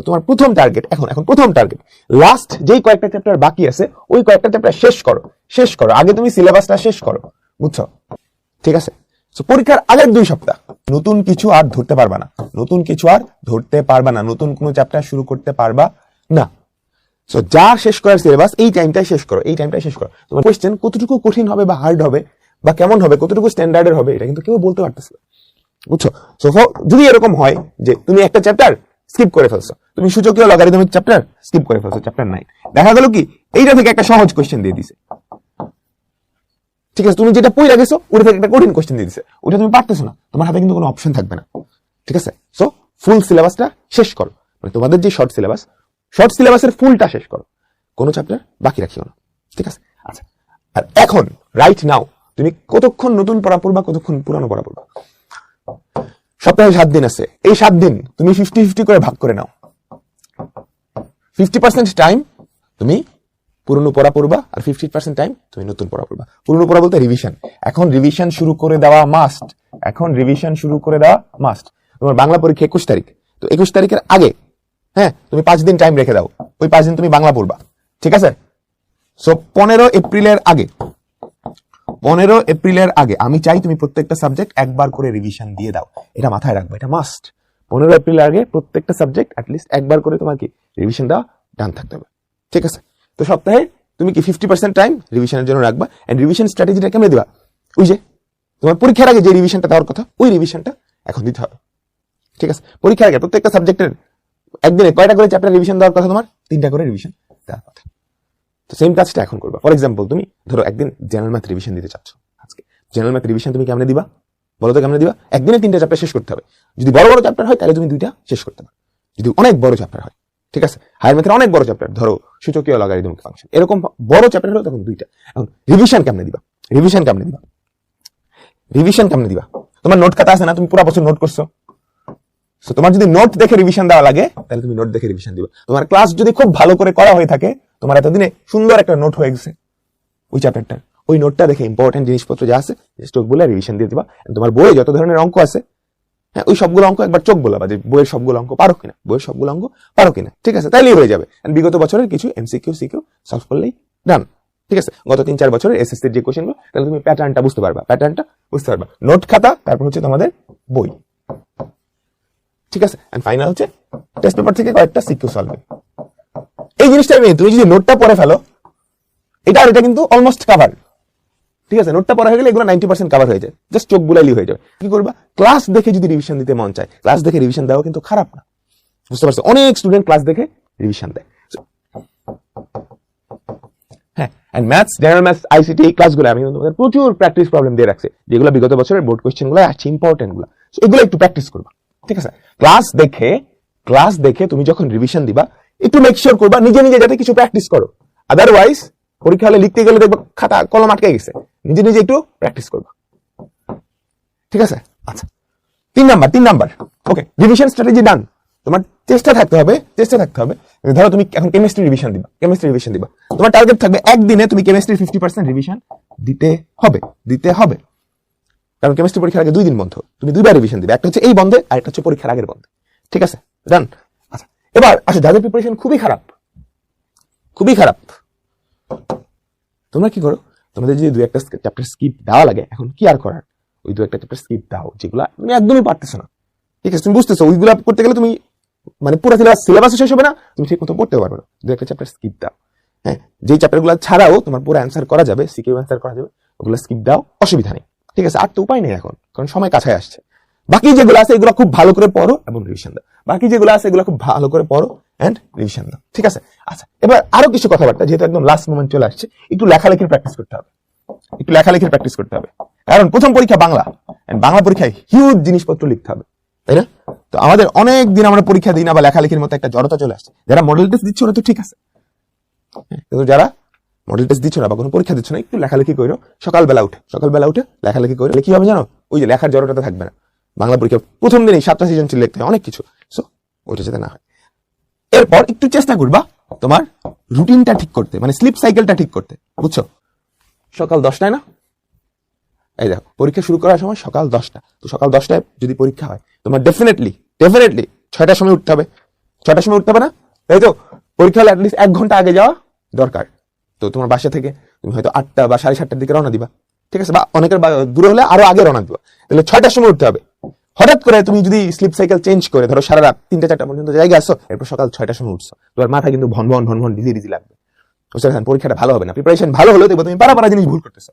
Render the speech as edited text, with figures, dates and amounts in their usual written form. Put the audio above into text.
তোমার প্রথম টার্গেট এখন প্রথম টার্গেট লাস্ট যেই কয়েকটা চ্যাপ্টার বাকি আছে ওই কয়েকটা চ্যাপ্টার শেষ করো আগে তুমি সিলেবাসটা শেষ করো, বুঝছো? ঠিক আছে, সো পরীক্ষার আগের 2 সপ্তাহ নতুন কিছু আর ধরতে পারবা না, নতুন কোনো চ্যাপ্টার শুরু করতে পারবা না। সো যা শেষ করার সিলেবাস এই টাইমটাই শেষ করো। তোমার কোশ্চেন কতটুকু কঠিন হবে বা হার্ড হবে বা কেমন হবে, কতটুকু স্ট্যান্ডার্ডের হবে, এটা কিন্তু কেউ বলতে পারতেছে না, বুঝছো? সো যদি এরকম হয় যে তুমি একটা চ্যাপ্টার স্কিপ করে ফেলছো, তুমি সূচকীয় লগারিদমিক চ্যাপ্টার স্কিপ করে ফেলছো, চ্যাপ্টার 9, দেখা গেল কি এইটা থেকে একটা সহজ কোশ্চেন দিয়ে দিছে, ঠিক আছে? তুমি যেটা পড়ে গেছো ওটা থেকে একটা কঠিন কোশ্চেন দিয়ে দিছে, ওটা তুমি পারতেছো না, তোমার হাতে কিন্তু কোনো অপশন থাকবে না, ঠিক আছে? সো ফুল সিলেবাসটা শেষ করো, মানে তোমাদের যে শর্ট সিলেবাসের ফুলটা শেষ করো, কোনো চ্যাপ্টার বাকি রাখিও না, ঠিক আছে? আচ্ছা, আর এখন রাইট নাও তুমি কতক্ষণ নতুন পড়া পড়বা, কতক্ষণ পুরানো পড়া পড়বা? সপ্তাহে 7 দিন আছে, এই 7 দিন তুমি 50-50 করে ভাগ করে নাও। 50% টাইম তুমি পুরনো পড়া পড়বা আর 50% টাইম তুমি নতুন পড়া পড়বা। পুরনো পড়া বলতে রিভিশন। এখন রিভিশন শুরু করে দেওয়া মাস্ট। তোমার বাংলা পরীক্ষা 21 তারিখ, তো 21 তারিখের আগে তুমি 5 দিন টাইম রেখে দাও, ওই 5 দিন তুমি বাংলা পড়বা, ঠিক আছে? সো 15 এপ্রিলের আগে আমি চাই তুমি প্রত্যেকটা সাবজেক্ট একবার করে রিভিশন দিয়ে দাও, এটা মাথায় রাখবে, এটা মাস্ট। 15 এপ্রিলের আগে প্রত্যেকটা সাবজেক্ট অ্যাটলিস্ট একবার করে তোমার কি রিভিশন দেওয়া ডান থাকতে হবে, ঠিক আছে? তো সপ্তাহে তুমি কি 50% টাইম রিভিশনের জন্য রাখবা। এন্ড রিভিশন স্ট্র্যাটেজিটা কেমনে দিবা? ওই যে তোমার পরীক্ষার আগে যে রিভিশনটা দেওয়ার কথা ওই রিভিশনটা এখন দিতে হবে, ঠিক আছে? পরীক্ষার আগে প্রত্যেকটা সাবজেক্টের একদিনে কয়টা করে চ্যাপ্টার রিভিশন দেওয়ার কথা? তোমার 3টা করে রিভিশন দেওয়ার কথা। তো সেম কাজটা এখন করবা। ফর এক্সাম্পল, তুমি ধরো একদিন জেনারেল ম্যাথ রিভিশন দিতে চাচ্ছ, আজকে জেনারেল ম্যাথ রিভিশন তুমি কেমনে দিবা বলো তো? কেমনে দিবা? একদিনে 3টা চ্যাপ্টার শেষ করতে হবে। যদি বড় বড় চ্যাপ্টার হয় তাহলে তুমি 2টা শেষ করতে পারো, যদি অনেক বড় চ্যাপ্টার হয়, ঠিক আছে? হায়ার ম্যাথের অনেক বড় চ্যাপ্টার, ধরো সূচকীয় লগারিদমিক ফাংশন, এরকম বড় চ্যাপ্টার হলো তখন 2টা। এখন রিভিশন কেমনে দিবা? তোমার নোট খাতা আছে না? তুমি পুরো বছর নোট করছো, সো তোমার যদি নোট দেখে রিভিশন দেওয়া লাগে তাহলে তুমি নোট দেখে রিভিশন দিবা। তোমার ক্লাস যদি খুব ভালো করে করা হয়ে থাকে, তোমার এতদিনে সুন্দর একটা নোট হয়ে গেছে ওই চ্যাপ্টারটা, ওই নোটটা দেখে ইম্পর্টেন্ট জিনিসপত্র যা আছে চোখ বলে রিভিশন দিয়ে দিবা। তোমার বইয়ে যত ধরনের অঙ্ক আছে, ওই সবগুলো অঙ্ক একবার চোখ বলাবা যে বইয়ের সবগুলো অঙ্ক পারো কিনা, ঠিক আছে? তাইলেই হয়ে যাবে। বিগত বছরের কিছু এমসিকিউ সলভ করলেই ডান, ঠিক আছে? গত 3-4 বছরের এসএসসির যে কোশ্চেনগুলো, তাহলে তুমি প্যাটার্নটা বুঝতে পারবা। নোট খাতা, তারপর হচ্ছে তোমাদের বই, ঠিক আছে? এন্ড ফাইনাল হচ্ছে টেস্ট পেপার থেকে কয়েকটা সিকিউ সলভিং। এই জিনিসটা তুমি যদি নোটটা পড়ে ফেলো, এটা কিন্তু অলমোস্ট কাভার, ঠিক আছে? নোটটা পড়া হয়ে গেলে এগুলো 90% কাভার হয়ে যায়, জাস্ট চোখ বুলাইলি হয়ে যাবে। কি করবা? ক্লাস দেখে যদি রিভিশন দিতে মন চায়, ক্লাস দেখে রিভিশন দেওয়া কিন্তু খারাপ না, বুঝতে পারছো? অনেক স্টুডেন্ট ক্লাস দেখে রিভিশন দেয়। And maths, general maths, ICT এই ক্লাসগুলো আমি তোমাদের প্রচুর প্র্যাকটিস প্রবলেম দিয়ে রাখছি, যেগুলো বিগত বছরের বোর্ড কোশ্চেন গুলো আছে, ইম্পর্টেন্ট গুলো, এগুলো একটু প্র্যাকটিস করবা, ঠিক আছে? ক্লাস দেখে তুমি যখন রিভিশন দিবা, একটু মেক শিওর করবা নিজে যাতে কিছু প্র্যাকটিস করো। আদারওয়াইজ পরীক্ষা হলে লিখতে গেলে দেখবা খাতা কলম আটকে গেছে, নিজে একটু প্র্যাকটিস করবা, ঠিক আছে? আচ্ছা, 3 নাম্বার ওকে, রিভিশন স্ট্র্যাটেজি ডান। তোমার চেষ্টা থাকতে হবে। ধরো তুমি এখন কেমিস্ট্রি রিভিশন দিবা, তোমার টার্গেট থাকবে একদিনে তুমি কেমিস্ট্রি 50% রিভিশন দিতে হবে, কারণ কেমিস্ট্রি পরীক্ষার আগে 2 দিন বন্ধ, তুমি 2বার রিভিশন দিবে, একটা হচ্ছে এই বন্ধে আর একটা হচ্ছে পরীক্ষার আগের বন্ধে, ঠিক আছে? ডান। আচ্ছা, এবার আসো যাদের প্রিপারেশন খুবই খারাপ, তোমরা কি করো? তোমাদের যদি 2-1টা চ্যাপ্টার স্কিপ দেওয়া লাগে, এখন কি আর করার, ওই 2-1টা চ্যাপ্টার স্কিপ দাও যেগুলো তুমি একদমই পারতেছো না, ঠিক আছে? তুমি বুঝতেছো ওইগুলো করতে গেলে তুমি মানে পুরো সিলেবাস শেষ হবে না, তুমি ঠিক মতো পড়তে পারবে না। 2-1টা চ্যাপ্টার স্কিপ দাও, যেই চ্যাপ্টারগুলো ছাড়াও তোমার পুরো অ্যান্সার করা যাবে, সিকিউ অ্যান্সার করা যাবে, ওগুলো স্কিপ দাও, অসুবিধা নেই, ঠিক আছে? আর তো উপায় নেই এখন, কারণ সময় কাছে আসছে। বাকি যেগুলো আছে এগুলো খুব ভালো করে পড়ো এবং রিভিশন দাও, ঠিক আছে? আচ্ছা, এবার আরো কিছু কথাবার্তা, যেহেতু একদম লাস্ট মোমেন্ট চলে আসছে, একটু লেখালেখির প্র্যাকটিস করতে হবে, কারণ প্রথম পরীক্ষা বাংলা পরীক্ষায় হিউজ জিনিসপত্র লিখতে হবে, তাই না? তো আমাদের অনেক দিন আমরা পরীক্ষা দিই না, বা লেখালেখির মতো একটা জড়তা চলে আসছে। যারা মডেল টেস্ট দিচ্ছে ওরা তো ঠিক আছে, কিন্তু যারা মডেল টেস্ট দিচ্ছ না বা কোনো পরীক্ষা দিচ্ছ না, একটু লেখালেখি করো। সকালবেলা উঠে লেখালেখি করলে কি হবে জানো? ওই যে লেখার জড়তাটা থাকবে না। বাংলা পরীক্ষা প্রথম দিনই 7টা সৃজনশীল লিখতে হয়, অনেক কিছু, সো ওইটা যাতে না হয়। এরপর একটু চেষ্টা করবা তোমার রুটিনটা ঠিক করতে, মানে স্লিপ সাইকেলটা ঠিক করতে, বুঝছো? সকাল 10টায় না, এই দেখো পরীক্ষা শুরু করার সময় সকাল 10টা, তো সকাল 10টায় যদি পরীক্ষা হয়, তোমার ডেফিনেটলি 6টার সময় উঠতে হবে, 6টার সময় উঠতে হবে না, তাই তো? পরীক্ষা হলে অ্যাটলিস্ট 1 ঘন্টা আগে যাওয়া দরকার। তো তোমার বাসা থেকে তুমি হয়তো 8টা বা 7:30টার দিকে রওনা দিবা, ঠিক আছে? বা অনেকের দূরে হলে আরো আগে রওনা দিবা, তাহলে 6টার সময় উঠতে হবে। হঠাৎ করে তুমি যদি স্লিপ সাইকেল চেঞ্জ করে ধরো সারা রাত 3টা 4টা পর্যন্ত জায়গায় আসো, এরপর সকাল 6টার সময় উঠছো, তোমার মাথা কিন্তু ভন ভন ডিজি ডিজি লাগবে, বুঝতে পারছেন? পরীক্ষাটা ভালো হবে না, প্রিপারেশন ভালো হলেও দেখবো তুমি পারা জিনিস ভুল করতেছো।